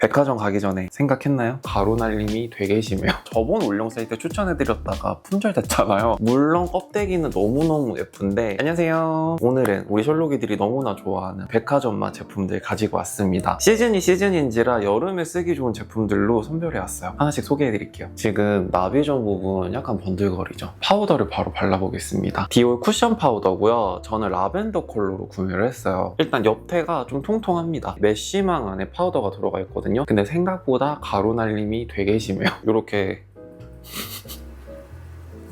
백화점 가기 전에 생각했나요? 가루 날림이 되게 심해요. 저번 올영세일 때 추천해드렸다가 품절됐잖아요. 물론 껍데기는 너무너무 예쁜데 안녕하세요. 오늘은 우리 셜록이들이 너무나 좋아하는 백화점만 제품들 가지고 왔습니다. 시즌이 시즌인지라 여름에 쓰기 좋은 제품들로 선별해왔어요. 하나씩 소개해드릴게요. 지금 나비존 부분 약간 번들거리죠? 파우더를 바로 발라보겠습니다. 디올 쿠션 파우더고요. 저는 라벤더 컬러로 구매를 했어요. 일단 옆태가 좀 통통합니다. 메쉬망 안에 파우더가 들어가 있거든요. 근데 생각보다 가루 날림이 되게 심해요. 이렇게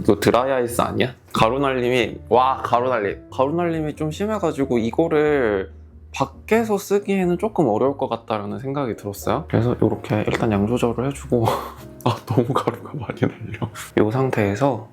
이거 드라이아이스 아니야? 가루 날림이 가루 날림이 좀 심해가지고 이거를 밖에서 쓰기에는 조금 어려울 것 같다라는 생각이 들었어요. 그래서 이렇게 일단 양 조절을 해주고 아 너무 가루가 많이 날려. 이 상태에서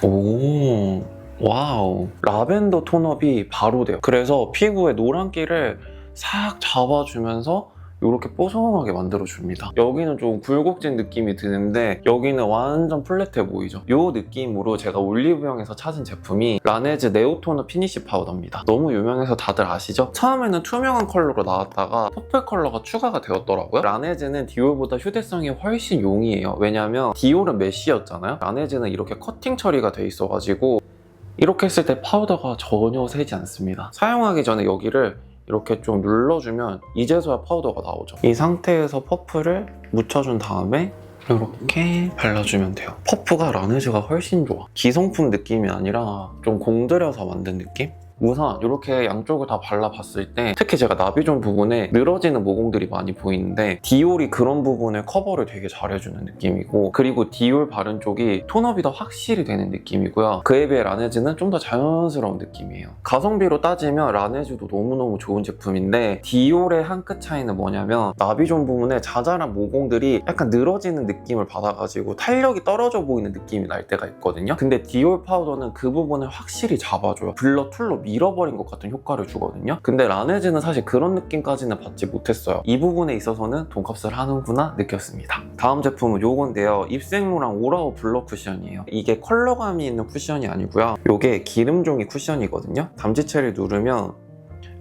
오 와우, 라벤더 톤업이 바로 돼요. 그래서 피부에 노란기를 싹 잡아주면서 이렇게 뽀송하게 만들어줍니다. 여기는 좀 굴곡진 느낌이 드는데 여기는 완전 플랫해 보이죠? 이 느낌으로 제가 올리브영에서 찾은 제품이 라네즈 네오토너 피니쉬 파우더입니다. 너무 유명해서 다들 아시죠? 처음에는 투명한 컬러로 나왔다가 퍼플 컬러가 추가가 되었더라고요. 라네즈는 디올보다 휴대성이 훨씬 용이해요. 왜냐면 디올은 메쉬였잖아요. 라네즈는 이렇게 커팅 처리가 돼 있어가지고 이렇게 했을 때 파우더가 전혀 새지 않습니다. 사용하기 전에 여기를 이렇게 좀 눌러주면 이제서야 파우더가 나오죠. 이 상태에서 퍼프를 묻혀준 다음에 이렇게 발라주면 돼요. 퍼프가 라네즈가 훨씬 좋아. 기성품 느낌이 아니라 좀 공들여서 만든 느낌? 우선 이렇게 양쪽을 다 발라봤을 때 특히 제가 나비존 부분에 늘어지는 모공들이 많이 보이는데 디올이 그런 부분을 커버를 되게 잘해주는 느낌이고, 그리고 디올 바른 쪽이 톤업이 더 확실히 되는 느낌이고요. 그에 비해 라네즈는 좀 더 자연스러운 느낌이에요. 가성비로 따지면 라네즈도 너무너무 좋은 제품인데 디올의 한 끗 차이는 뭐냐면 나비존 부분에 자잘한 모공들이 약간 늘어지는 느낌을 받아가지고 탄력이 떨어져 보이는 느낌이 날 때가 있거든요. 근데 디올 파우더는 그 부분을 확실히 잡아줘요. 블러 툴로 밀어버린 것 같은 효과를 주거든요. 근데 라네즈는 사실 그런 느낌까지는 받지 못했어요. 이 부분에 있어서는 돈값을 하는구나 느꼈습니다. 다음 제품은 요건데요. 입생로랑 오라오 블러 쿠션이에요. 이게 컬러감이 있는 쿠션이 아니고요. 요게 기름종이 쿠션이거든요. 담지체를 누르면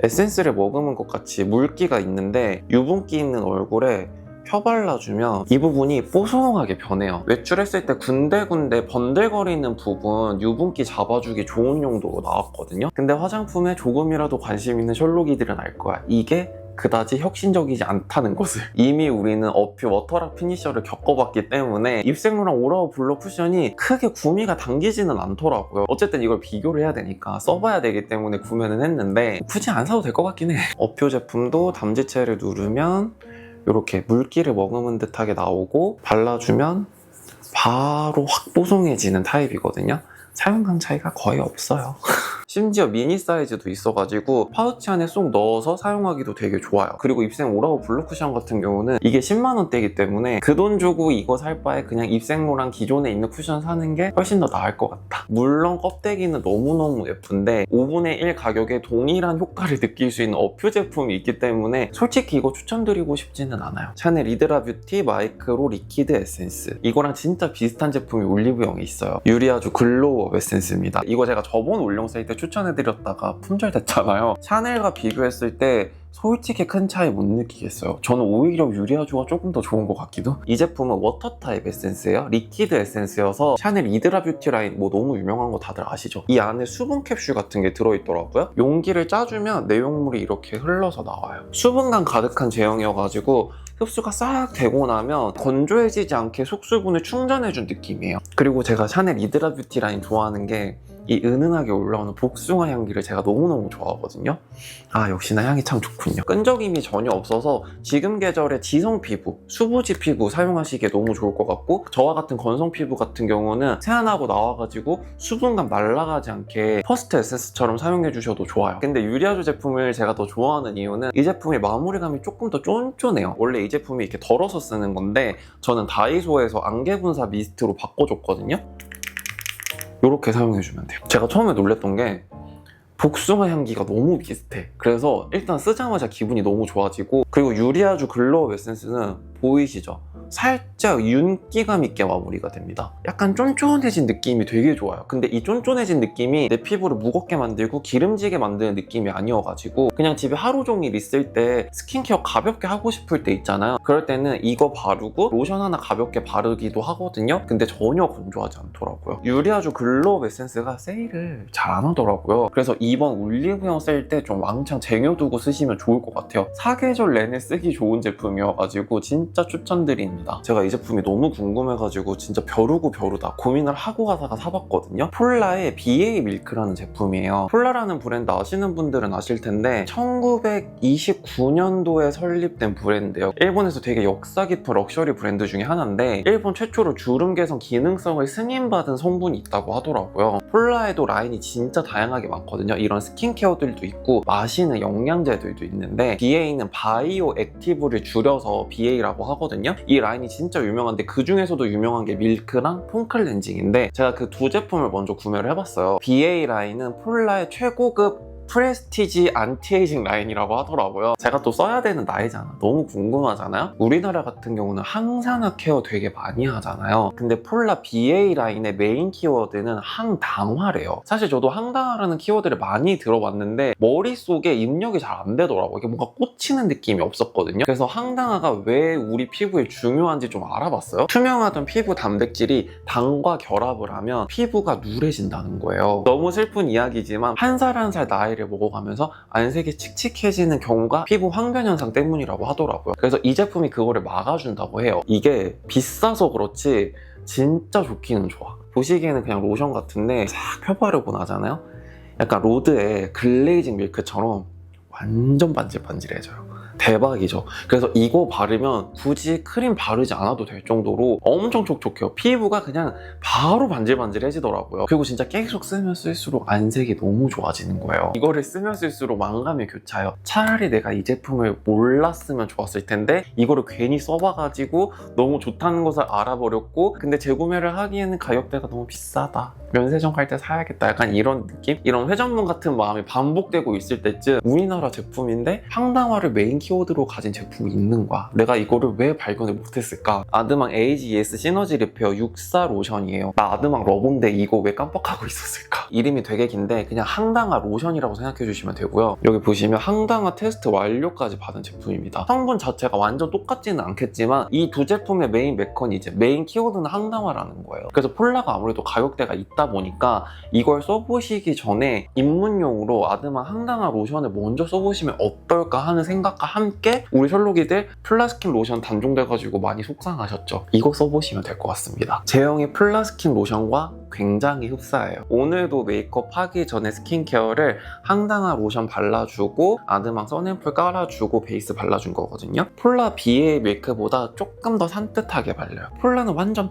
에센스를 머금은 것 같이 물기가 있는데 유분기 있는 얼굴에 펴발라주면 이 부분이 뽀송하게 변해요. 외출했을 때 군데군데 번들거리는 부분 유분기 잡아주기 좋은 용도로 나왔거든요. 근데 화장품에 조금이라도 관심 있는 셜록이들은 알 거야. 이게 그다지 혁신적이지 않다는 것을. 이미 우리는 어퓨 워터락 피니셔를 겪어봤기 때문에 입생로랑 오라오 블러 쿠션이 크게 구미가 당기지는 않더라고요. 어쨌든 이걸 비교를 해야 되니까 써봐야 되기 때문에 구매는 했는데 굳이 안 사도 될 것 같긴 해. 어퓨 제품도 담지체를 누르면 이렇게 물기를 머금은 듯하게 나오고 발라주면 바로 확 뽀송해지는 타입이거든요. 사용감 차이가 거의 없어요. 심지어 미니 사이즈도 있어가지고 파우치 안에 쏙 넣어서 사용하기도 되게 좋아요. 그리고 입생 오라오 블루 쿠션 같은 경우는 이게 10만원대이기 때문에 그 돈 주고 이거 살 바에 그냥 입생로랑 기존에 있는 쿠션 사는 게 훨씬 더 나을 것 같다. 물론 껍데기는 너무너무 예쁜데 5분의 1 가격에 동일한 효과를 느낄 수 있는 어퓨 제품이 있기 때문에 솔직히 이거 추천드리고 싶지는 않아요. 샤넬 이드라 뷰티 마이크로 리퀴드 에센스, 이거랑 진짜 비슷한 제품이 올리브영에 있어요. 유리아주 글로우 에센스입니다. 이거 제가 저번 올영 세일 때 추천해드렸다가 품절됐잖아요. 샤넬과 비교했을 때 솔직히 큰 차이 못 느끼겠어요. 저는 오히려 유리아주가 조금 더 좋은 것 같기도. 이 제품은 워터 타입 에센스예요. 리퀴드 에센스여서 샤넬 이드라 뷰티 라인 뭐 너무 유명한 거 다들 아시죠? 이 안에 수분 캡슐 같은 게 들어있더라고요. 용기를 짜주면 내용물이 이렇게 흘러서 나와요. 수분감 가득한 제형이어가지고 흡수가 싹 되고 나면 건조해지지 않게 속수분을 충전해준 느낌이에요. 그리고 제가 샤넬 이드라 뷰티 라인 좋아하는 게 이 은은하게 올라오는 복숭아 향기를 제가 너무너무 좋아하거든요. 아 역시나 향이 참 좋군요. 끈적임이 전혀 없어서 지금 계절에 지성 피부, 수부지 피부 사용하시기에 너무 좋을 것 같고, 저와 같은 건성 피부 같은 경우는 세안하고 나와가지고 수분감 날아가지 않게 퍼스트 에센스처럼 사용해 주셔도 좋아요. 근데 유리아주 제품을 제가 더 좋아하는 이유는 이 제품의 마무리감이 조금 더 쫀쫀해요. 원래 이 제품이 이렇게 덜어서 쓰는 건데 저는 다이소에서 안개 분사 미스트로 바꿔줬거든요. 이렇게 사용해주면 돼요. 제가 처음에 놀랬던 게 복숭아 향기가 너무 비슷해. 그래서 일단 쓰자마자 기분이 너무 좋아지고, 그리고 유리아주 글로우 에센스는 보이시죠? 살짝 윤기감 있게 마무리가 됩니다. 약간 쫀쫀해진 느낌이 되게 좋아요. 근데 이 쫀쫀해진 느낌이 내 피부를 무겁게 만들고 기름지게 만드는 느낌이 아니어가지고 그냥 집에 하루 종일 있을 때 스킨케어 가볍게 하고 싶을 때 있잖아요. 그럴 때는 이거 바르고 로션 하나 가볍게 바르기도 하거든요. 근데 전혀 건조하지 않더라고요. 유리아주 글로우 에센스가 세일을 잘 안 하더라고요. 그래서 이번 올리브영 쓸 때 좀 왕창 쟁여두고 쓰시면 좋을 것 같아요. 사계절 내내 쓰기 좋은 제품이어가지고 진짜 추천드립니다. 제가 이 제품이 너무 궁금해가지고 진짜 벼르고 벼르다 고민을 하고 가다가 사봤거든요. 폴라의 BA 밀크라는 제품이에요. 폴라라는 브랜드 아시는 분들은 아실 텐데 1929년도에 설립된 브랜드예요. 일본에서 되게 역사 깊은 럭셔리 브랜드 중에 하나인데 일본 최초로 주름 개선 기능성을 승인받은 성분이 있다고 하더라고요. 폴라에도 라인이 진짜 다양하게 많거든요. 이런 스킨케어들도 있고 마시는 영양제들도 있는데 BA는 바이오 액티브를 줄여서 BA라고 하거든요. 이 라인이 진짜 유명한데 그 중에서도 유명한 게 밀크랑 폼 클렌징인데 제가 그 두 제품을 먼저 구매를 해봤어요. BA 라인은 폴라의 최고급 프레스티지 안티에이징 라인이라고 하더라고요. 제가 또 써야 되는 나이잖아. 너무 궁금하잖아요. 우리나라 같은 경우는 항산화 케어 되게 많이 하잖아요. 근데 폴라 BA 라인의 메인 키워드는 항당화래요. 사실 저도 항당화라는 키워드를 많이 들어봤는데 머릿속에 입력이 잘 안 되더라고요. 이게 뭔가 꽂히는 느낌이 없었거든요. 그래서 항당화가 왜 우리 피부에 중요한지 좀 알아봤어요. 투명하던 피부 단백질이 당과 결합을 하면 피부가 누래진다는 거예요. 너무 슬픈 이야기지만 한 살 한 살 나이를 먹어가면서 안색이 칙칙해지는 경우가 피부 황변 현상 때문이라고 하더라고요. 그래서 이 제품이 그거를 막아준다고 해요. 이게 비싸서 그렇지 진짜 좋기는 좋아. 보시기에는 그냥 로션 같은데 싹 펴바르고 나잖아요. 약간 로드의 글레이징 밀크처럼 완전 반질반질해져요. 대박이죠. 그래서 이거 바르면 굳이 크림 바르지 않아도 될 정도로 엄청 촉촉해요. 피부가 그냥 바로 반질반질해지더라고요. 그리고 진짜 계속 쓰면 쓸수록 안색이 너무 좋아지는 거예요. 이거를 쓰면 쓸수록 만감이 교차요. 차라리 내가 이 제품을 몰랐으면 좋았을 텐데 이거를 괜히 써봐가지고 너무 좋다는 것을 알아버렸고 근데 재구매를 하기에는 가격대가 너무 비싸다. 면세점 갈 때 사야겠다. 약간 이런 느낌? 이런 회전문 같은 마음이 반복되고 있을 때쯤 우리나라 제품인데 항당화를 메인 키워드로 가진 제품이 있는 거야. 내가 이거를 왜 발견을 못했을까? 아드망 AGES 시너지 리페어 64 로션이에요. 나 아드망 러본데 이거 왜 깜빡하고 있었을까? 이름이 되게 긴데 그냥 항당화 로션이라고 생각해 주시면 되고요. 여기 보시면 항당화 테스트 완료까지 받은 제품입니다. 성분 자체가 완전 똑같지는 않겠지만 이 두 제품의 메인 메커니즘, 메인 키워드는 항당화라는 거예요. 그래서 폴라가 아무래도 가격대가 있다 보니까 이걸 써보시기 전에 입문용으로 아드망 항당화 로션을 먼저 써보시면 어떨까 하는 생각과 함께 우리 셜록이들 플라스킨 로션 단종돼가지고 많이 속상하셨죠? 이거 써보시면 될 것 같습니다. 제형이 플라스킨 로션과 굉장히 흡사해요. 오늘도 메이크업 하기 전에 스킨케어를 항당화 로션 발라주고 아드망 선앰플 깔아주고 베이스 발라준 거거든요. 폴라 BA 밀크보다 조금 더 산뜻하게 발려요. 폴라는 완전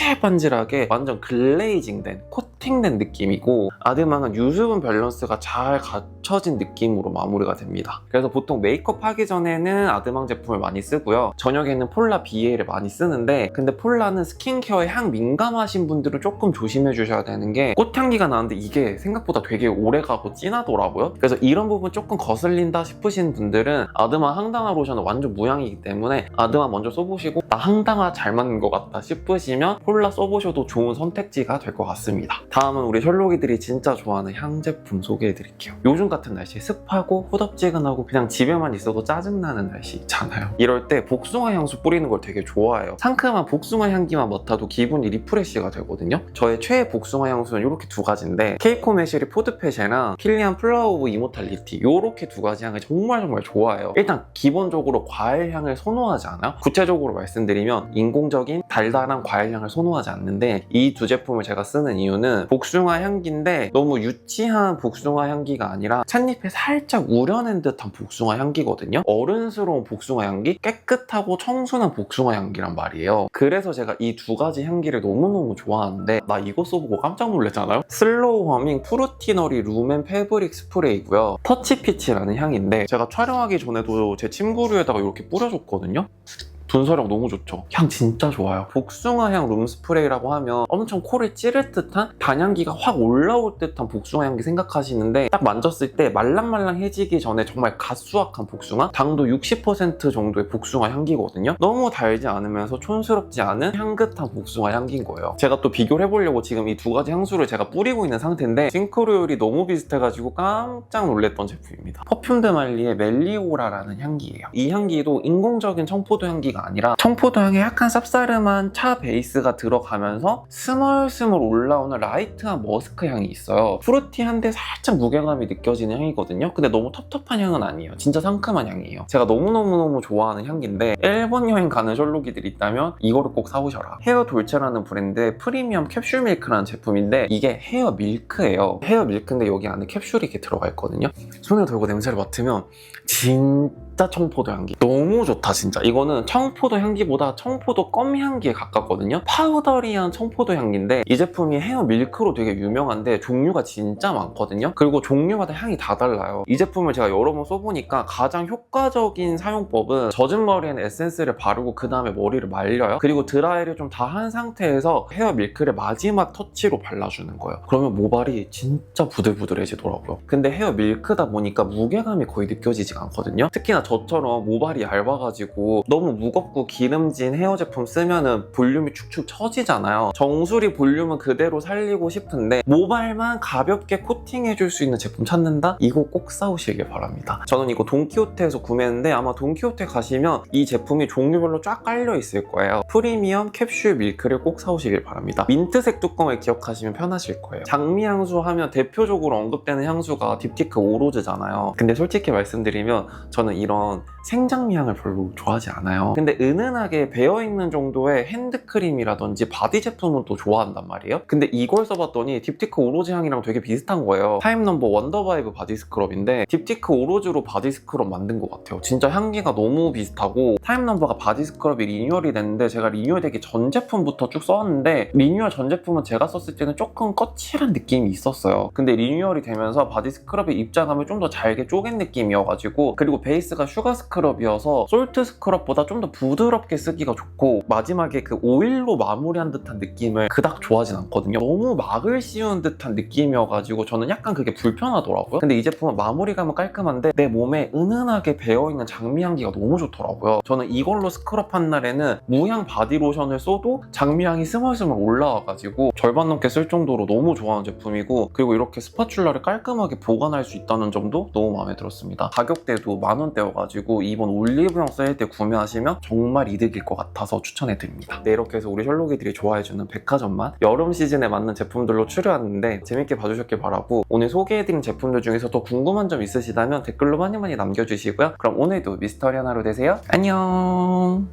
반질반질하게 완전 글레이징된 코팅된 느낌이고 아드망은 유수분 밸런스가 잘 갖춰진 느낌으로 마무리가 됩니다. 그래서 보통 메이크업 하기 전에는 아드망 제품을 많이 쓰고요. 저녁에는 폴라 BA를 많이 쓰는데 근데 폴라는 스킨케어에 향 민감하신 분들은 조금 조심해 주셔야 되는 게 꽃향기가 나는데 이게 생각보다 되게 오래가고 진하더라고요. 그래서 이런 부분 조금 거슬린다 싶으신 분들은 아드망 항당화 로션은 완전 무향이기 때문에 아드망 먼저 써보시고 나 항당화 잘 맞는 것 같다 싶으시면 폴라 써보셔도 좋은 선택지가 될 것 같습니다. 다음은 우리 셜록이들이 진짜 좋아하는 향 제품 소개해 드릴게요. 요즘 같은 날씨에 습하고 후덥지근하고 그냥 집에만 있어도 짜증나는 날씨 있잖아요. 이럴 때 복숭아 향수 뿌리는 걸 되게 좋아해요. 상큼한 복숭아 향기만 맡아도 기분이 리프레시가 되거든요. 저의 최애 복숭아 향수는 이렇게 두 가지인데 케이코 매시리 포드페쉐랑 킬리안 플라워 오브 이모탈리티 이렇게 두 가지 향을 정말 좋아해요. 일단 기본적으로 과일 향을 선호하지 않아요. 구체적으로 말씀드리면 인공적인 달달한 과일 향을 선호하지 않는데 이 두 제품을 제가 쓰는 이유는 복숭아 향기인데 너무 유치한 복숭아 향기가 아니라 찻잎에 살짝 우려낸 듯한 복숭아 향기거든요. 어른스러운 복숭아 향기, 깨끗하고 청순한 복숭아 향기란 말이에요. 그래서 제가 이 두 가지 향기를 너무너무 좋아하는데 나 이거 써보고 깜짝 놀랐잖아요. 슬로우 허밍 프루티너리 룸앤 패브릭 스프레이고요. 터치 피치라는 향인데 제가 촬영하기 전에도 제 침구류에다가 이렇게 뿌려줬거든요. 분서력 너무 좋죠. 향 진짜 좋아요. 복숭아향 룸스프레이라고 하면 엄청 코를 찌를 듯한 단향기가 확 올라올 듯한 복숭아 향기 생각하시는데 딱 만졌을 때 말랑말랑해지기 전에 정말 갓 수확한 복숭아? 당도 60% 정도의 복숭아 향기거든요. 너무 달지 않으면서 촌스럽지 않은 향긋한 복숭아 향기인 거예요. 제가 또 비교를 해보려고 지금 이 두 가지 향수를 제가 뿌리고 있는 상태인데 싱크로율이 너무 비슷해가지고 깜짝 놀랐던 제품입니다. 퍼퓸드 말리의 멜리오라라는 향기예요. 이 향기도 인공적인 청포도 향기가 아니라 청포도 향에 약간 쌉싸름한 차 베이스가 들어가면서 스멀스멀 올라오는 라이트한 머스크 향이 있어요. 프루티한데 살짝 무게감이 느껴지는 향이거든요. 근데 너무 텁텁한 향은 아니에요. 진짜 상큼한 향이에요. 제가 너무너무 좋아하는 향기인데 일본 여행 가는 셜록이들 있다면 이거를 꼭 사보셔라. 헤어 돌체라는 브랜드의 프리미엄 캡슐 밀크라는 제품인데 이게 헤어 밀크예요. 헤어 밀크인데 여기 안에 캡슐이 이렇게 들어가 있거든요. 손을 들고 냄새를 맡으면 진짜 청포도 향기 너무 좋다. 진짜 이거는 청포도 향기보다 청포도 껌 향기에 가깝거든요. 파우더리한 청포도 향기인데 이 제품이 헤어 밀크로 되게 유명한데 종류가 진짜 많거든요. 그리고 종류마다 향이 다 달라요. 이 제품을 제가 여러 번 써보니까 가장 효과적인 사용법은 젖은 머리에는 에센스를 바르고 그 다음에 머리를 말려요. 그리고 드라이를 좀 다 한 상태에서 헤어 밀크를 마지막 터치로 발라주는 거예요. 그러면 모발이 진짜 부들부들해지더라고요. 근데 헤어 밀크다 보니까 무게감이 거의 느껴지지가 않거든요. 특히나 저처럼 모발이 얇아가지고 너무 무겁고 기름진 헤어 제품 쓰면은 볼륨이 축축 처지잖아요. 정수리 볼륨은 그대로 살리고 싶은데 모발만 가볍게 코팅해줄 수 있는 제품 찾는다? 이거 꼭 사오시길 바랍니다. 저는 이거 돈키호테에서 구매했는데 아마 돈키호테 가시면 이 제품이 종류별로 쫙 깔려 있을 거예요. 프리미엄 캡슐 밀크를 꼭 사오시길 바랍니다. 민트색 뚜껑을 기억하시면 편하실 거예요. 장미 향수 하면 대표적으로 언급되는 향수가 딥티크 오로즈잖아요. 근데 솔직히 말씀드리면 저는 이런 생장미 향을 별로 좋아하지 않아요. 근데 은은하게 배어있는 정도의 핸드크림이라든지 바디 제품은 또 좋아한단 말이에요. 근데 이걸 써봤더니 딥티크 오로즈 향이랑 되게 비슷한 거예요. 타임 넘버 원더바이브 바디 스크럽인데 딥티크 오로즈로 바디 스크럽 만든 것 같아요. 진짜 향기가 너무 비슷하고 타임 넘버가 바디 스크럽이 리뉴얼이 됐는데 제가 리뉴얼 되기 전 제품부터 쭉 써왔는데 리뉴얼 전 제품은 제가 썼을 때는 조금 거칠한 느낌이 있었어요. 근데 리뉴얼이 되면서 바디 스크럽의 입자감을 좀 더 잘게 쪼갠 느낌이어가지고 그리고 베이스가 슈가 스크럽이어서 솔트 스크럽보다 좀 더 부드럽게 쓰기가 좋고 마지막에 그 오일로 마무리한 듯한 느낌을 그닥 좋아하진 않거든요. 너무 막을 씌운 듯한 느낌이어가지고 저는 약간 그게 불편하더라고요. 근데 이 제품은 마무리감은 깔끔한데 내 몸에 은은하게 배어있는 장미 향기가 너무 좋더라고요. 저는 이걸로 스크럽 한 날에는 무향 바디로션을 써도 장미 향이 스멀스멀 올라와가지고 절반 넘게 쓸 정도로 너무 좋아하는 제품이고 그리고 이렇게 스파츌라를 깔끔하게 보관할 수 있다는 점도 너무 마음에 들었습니다. 가격대도 만원대여가지고 이번 올리브영 세일 때 구매하시면 정말 이득일 것 같아서 추천해드립니다. 네, 이렇게 해서 우리 셜록이들이 좋아해주는 백화점만 여름 시즌에 맞는 제품들로 추려왔는데 재밌게 봐주셨길 바라고 오늘 소개해드린 제품들 중에서 더 궁금한 점 있으시다면 댓글로 많이 남겨주시고요. 그럼 오늘도 미스터리 하나로 되세요. 안녕.